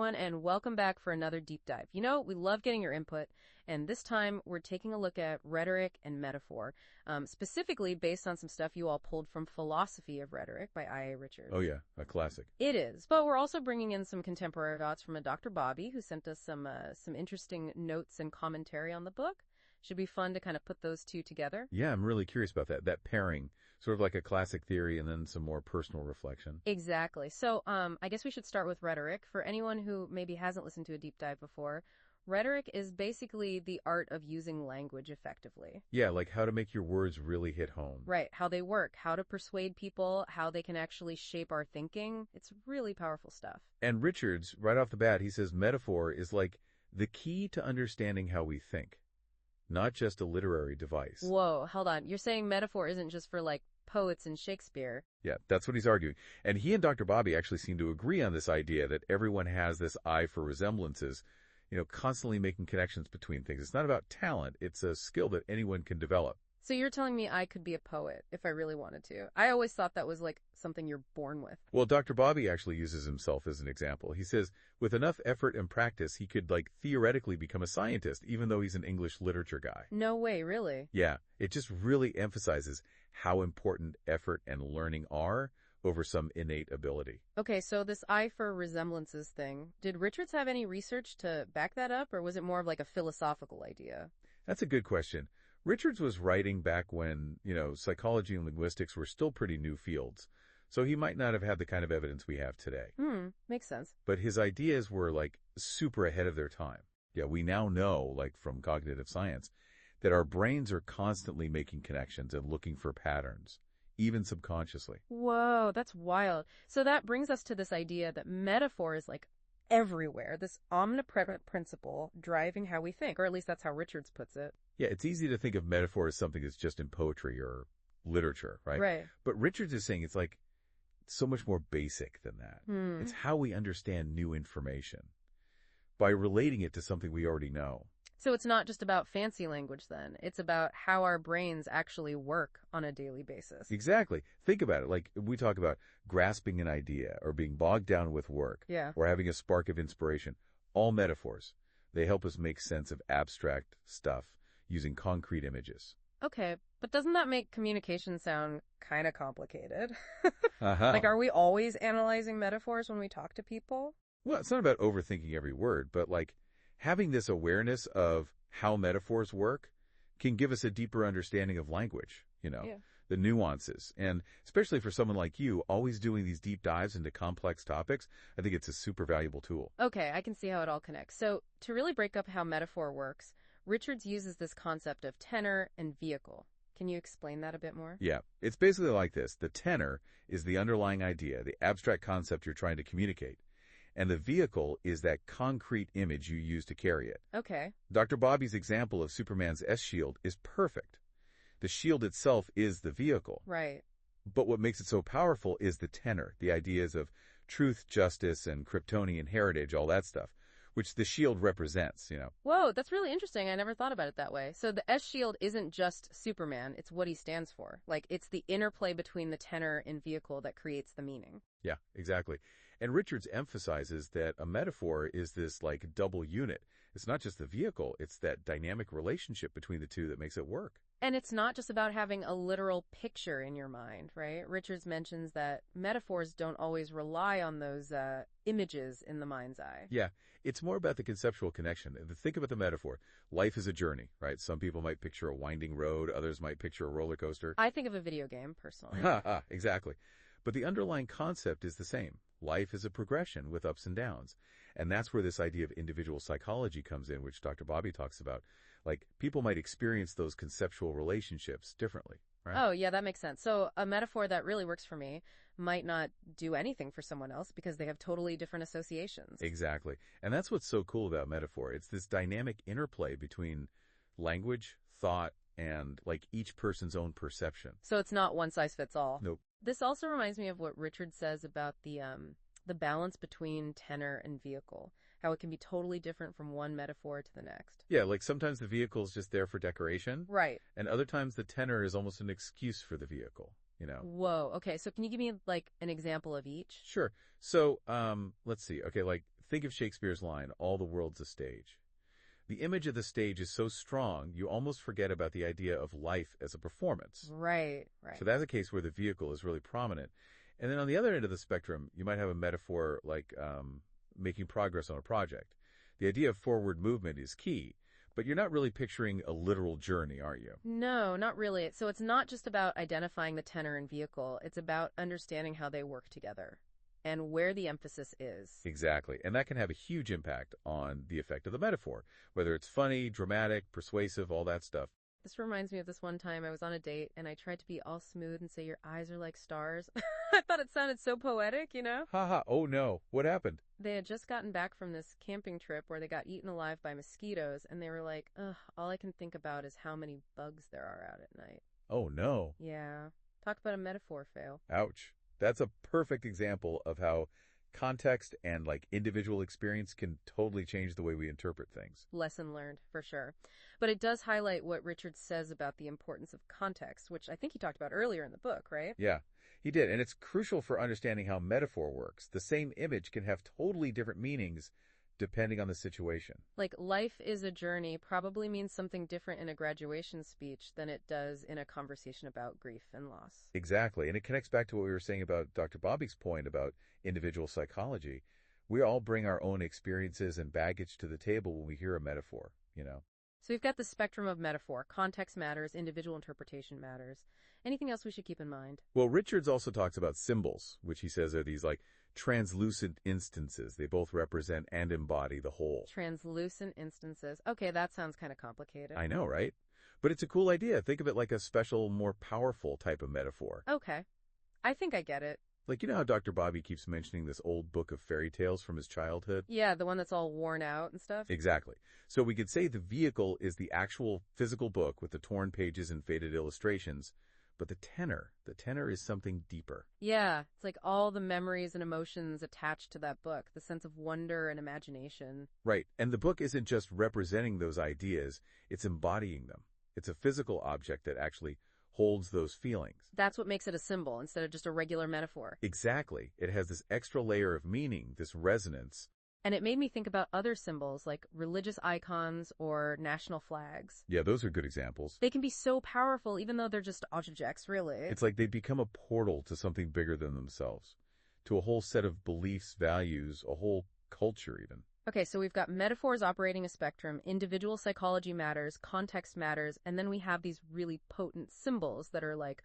everyone, and welcome back for another deep dive. You know, we love getting your input, and this time we're taking a look at rhetoric and metaphor, specifically based on some stuff you all pulled from Philosophy of Rhetoric by I.A. Richard. Oh yeah, a classic. It is, but we're also bringing in some contemporary thoughts from a Dr. Bobby, who sent us some interesting notes and commentary on the book. Should be fun to kind of put those two together. Yeah, I'm really curious about that pairing, sort of like a classic theory and then some more personal reflection. Exactly. So I guess we should start with rhetoric. For anyone who maybe hasn't listened to a deep dive before, rhetoric is basically the art of using language effectively. Yeah, like how to make your words really hit home. Right, how they work, how to persuade people, how they can actually shape our thinking. It's really powerful stuff. And Richards, right off the bat, he says metaphor is like the key to understanding how we think, not just a literary device. Whoa, hold on. You're saying metaphor isn't just for like poets and Shakespeare. Yeah, that's what he's arguing. And he and Dr. Bobby actually seem to agree on this idea that everyone has this eye for resemblances, constantly making connections between things. It's not about talent. It's a skill that anyone can develop. So you're telling me I could be a poet if I really wanted to. I always thought that was like something you're born with. Well, Dr. Bobby actually uses himself as an example. He says with enough effort and practice, he could theoretically become a scientist, even though he's an English literature guy. No way, really? Yeah, it just really emphasizes how important effort and learning are over some innate ability. Okay, so this eye for resemblances thing, did Richards have any research to back that up, or was it more of like a philosophical idea? That's a good question. Richards was writing back when, psychology and linguistics were still pretty new fields, so he might not have had the kind of evidence we have today. Makes sense. But his ideas were, super ahead of their time. Yeah, we now know, from cognitive science, that our brains are constantly making connections and looking for patterns, even subconsciously. Whoa, that's wild. So that brings us to this idea that metaphor is everywhere, this omnipresent principle driving how we think, or at least that's how Richards puts it. Yeah, it's easy to think of metaphor as something that's just in poetry or literature, right? Right. But Richards is saying it's so much more basic than that. It's how we understand new information by relating it to something we already know. So it's not just about fancy language then. It's about how our brains actually work on a daily basis. Exactly. Think about it. We talk about grasping an idea or being bogged down with work. Yeah. Or having a spark of inspiration. All metaphors. They help us make sense of abstract stuff using concrete images. Okay, but doesn't that make communication sound kind of complicated? Uh-huh. Are we always analyzing metaphors when we talk to people? Well, it's not about overthinking every word, but having this awareness of how metaphors work can give us a deeper understanding of language, the nuances. And especially for someone like you, always doing these deep dives into complex topics, I think it's a super valuable tool. Okay, I can see how it all connects. So to really break up how metaphor works, Richards uses this concept of tenor and vehicle. Can you explain that a bit more? Yeah, it's basically like this. The tenor is the underlying idea, the abstract concept you're trying to communicate. And the vehicle is that concrete image you use to carry it. Okay. Dr. Bobby's example of Superman's S-shield is perfect. The shield itself is the vehicle. Right. But what makes it so powerful is the tenor, the ideas of truth, justice, and Kryptonian heritage, all that stuff, which the shield represents, Whoa, that's really interesting. I never thought about it that way. So the S-shield isn't just Superman, it's what he stands for. It's the interplay between the tenor and vehicle that creates the meaning. Yeah, exactly. And Richards emphasizes that a metaphor is this double unit. It's not just the vehicle, it's that dynamic relationship between the two that makes it work. And it's not just about having a literal picture in your mind, right? Richards mentions that metaphors don't always rely on those images in the mind's eye. Yeah, it's more about the conceptual connection. Think about the metaphor. Life is a journey, right? Some people might picture a winding road, others might picture a roller coaster. I think of a video game, personally. Exactly. But the underlying concept is the same. Life is a progression with ups and downs. And that's where this idea of individual psychology comes in, which Dr. Bobby talks about. People might experience those conceptual relationships differently, right? Oh, yeah, that makes sense. So a metaphor that really works for me might not do anything for someone else because they have totally different associations. Exactly. And that's what's so cool about metaphor. It's this dynamic interplay between language, thought, and each person's own perception. So it's not one size fits all. Nope. This also reminds me of what Richard says about the balance between tenor and vehicle, how it can be totally different from one metaphor to the next. Yeah, sometimes the vehicle is just there for decoration. Right. And other times the tenor is almost an excuse for the vehicle, Whoa. Okay, so can you give me an example of each? Sure. So, let's see. Okay, think of Shakespeare's line, "All the world's a stage." The image of the stage is so strong, you almost forget about the idea of life as a performance. Right, right. So that's a case where the vehicle is really prominent. And then on the other end of the spectrum, you might have a metaphor like making progress on a project. The idea of forward movement is key, but you're not really picturing a literal journey, are you? No, not really. So it's not just about identifying the tenor and vehicle. It's about understanding how they work together and where the emphasis is. Exactly. And that can have a huge impact on the effect of the metaphor, whether it's funny, dramatic, persuasive, all that stuff. This reminds me of this one time I was on a date and I tried to be all smooth and say your eyes are like stars. I thought it sounded so poetic, you know? Ha. Oh no. What happened? They had just gotten back from this camping trip where they got eaten alive by mosquitoes and they were like, ugh, all I can think about is how many bugs there are out at night. Oh no. Yeah. Talk about a metaphor fail. Ouch. That's a perfect example of how context and individual experience can totally change the way we interpret things. Lesson learned, for sure. But it does highlight what Richard says about the importance of context, which I think he talked about earlier in the book, right? Yeah, he did. And it's crucial for understanding how metaphor works. The same image can have totally different meanings depending on the situation. Like, life is a journey probably means something different in a graduation speech than it does in a conversation about grief and loss. Exactly. And it connects back to what we were saying about Dr. Bobby's point about individual psychology. We all bring our own experiences and baggage to the table when we hear a metaphor, So we've got the spectrum of metaphor. Context matters, individual interpretation matters. Anything else we should keep in mind? Well, Richards also talks about symbols, which he says are these translucent instances. They both represent and embody the whole. Translucent instances. Okay, that sounds kind of complicated. I know, right? But it's a cool idea. Think of it like a special, more powerful type of metaphor. Okay. I think I get it. You know how Dr. Bobby keeps mentioning this old book of fairy tales from his childhood? Yeah, the one that's all worn out and stuff? Exactly. So we could say the vehicle is the actual physical book with the torn pages and faded illustrations, but the tenor is something deeper. Yeah, it's like all the memories and emotions attached to that book, the sense of wonder and imagination. Right. And the book isn't just representing those ideas, it's embodying them. It's a physical object that actually holds those feelings. That's what makes it a symbol instead of just a regular metaphor. Exactly. It has this extra layer of meaning, this resonance. And it made me think about other symbols like religious icons or national flags. Yeah, those are good examples. They can be so powerful even though they're just objects, really. It's like they become a portal to something bigger than themselves, to a whole set of beliefs, values, a whole culture even. Okay, so we've got metaphors operating a spectrum, individual psychology matters, context matters, and then we have these really potent symbols that are like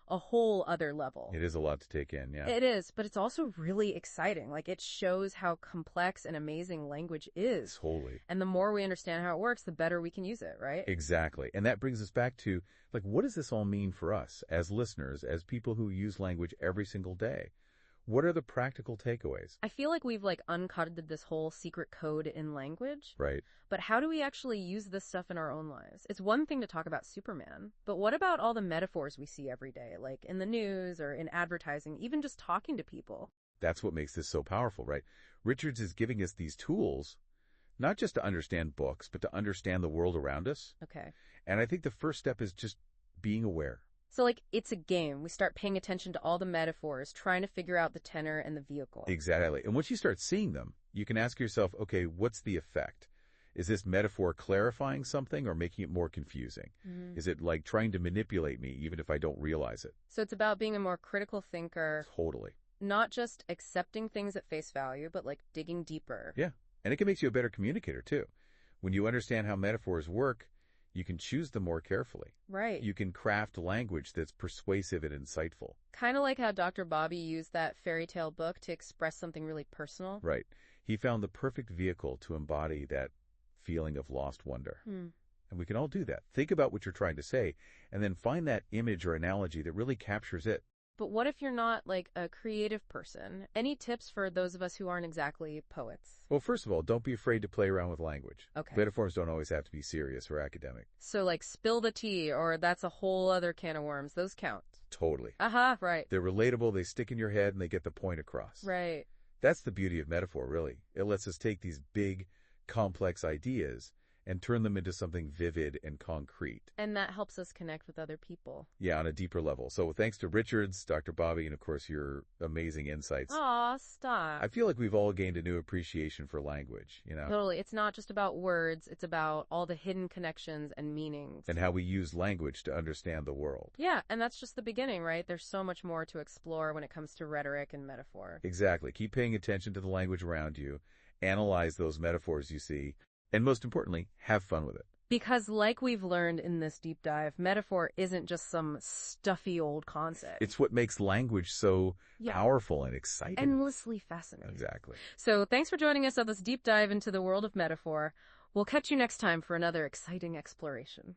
a whole other level. It is a lot to take in, yeah. It is, but it's also really exciting. It shows how complex and amazing language is. Totally. And the more we understand how it works, the better we can use it, right? Exactly. And that brings us back to, what does this all mean for us as listeners, as people who use language every single day? What are the practical takeaways? I feel like we've uncoded this whole secret code in language. Right. But how do we actually use this stuff in our own lives? It's one thing to talk about Superman, but what about all the metaphors we see every day, like in the news or in advertising, even just talking to people? That's what makes this so powerful, right? Richards is giving us these tools, not just to understand books, but to understand the world around us. Okay. And I think the first step is just being aware. So it's a game. We start paying attention to all the metaphors, trying to figure out the tenor and the vehicle. Exactly. And once you start seeing them, you can ask yourself, okay, what's the effect? Is this metaphor clarifying something or making it more confusing? Mm-hmm. Is it trying to manipulate me even if I don't realize it? So it's about being a more critical thinker. Totally. Not just accepting things at face value, but digging deeper. Yeah. And it can make you a better communicator too. When you understand how metaphors work, you can choose them more carefully. Right. You can craft language that's persuasive and insightful. Kind of like how Dr. Bobby used that fairy tale book to express something really personal. Right. He found the perfect vehicle to embody that feeling of lost wonder. And we can all do that. Think about what you're trying to say, and then find that image or analogy that really captures it. But what if you're not a creative person? Any tips for those of us who aren't exactly poets? Well, first of all, don't be afraid to play around with language. Okay. Metaphors don't always have to be serious or academic. So spill the tea, or that's a whole other can of worms. Those count. Totally. Right. They're relatable, they stick in your head, and they get the point across. Right. That's the beauty of metaphor, really. It lets us take these big, complex ideas and turn them into something vivid and concrete. And that helps us connect with other people. Yeah, on a deeper level. So thanks to Richards, Dr. Bobby, and of course your amazing insights. Aw, stop. I feel like we've all gained a new appreciation for language, Totally. It's not just about words. It's about all the hidden connections and meanings. And how we use language to understand the world. Yeah, and that's just the beginning, right? There's so much more to explore when it comes to rhetoric and metaphor. Exactly. Keep paying attention to the language around you. Analyze those metaphors you see. And most importantly, have fun with it. Because like we've learned in this deep dive, metaphor isn't just some stuffy old concept. It's what makes language so powerful and exciting. Endlessly fascinating. Exactly. So thanks for joining us on this deep dive into the world of metaphor. We'll catch you next time for another exciting exploration.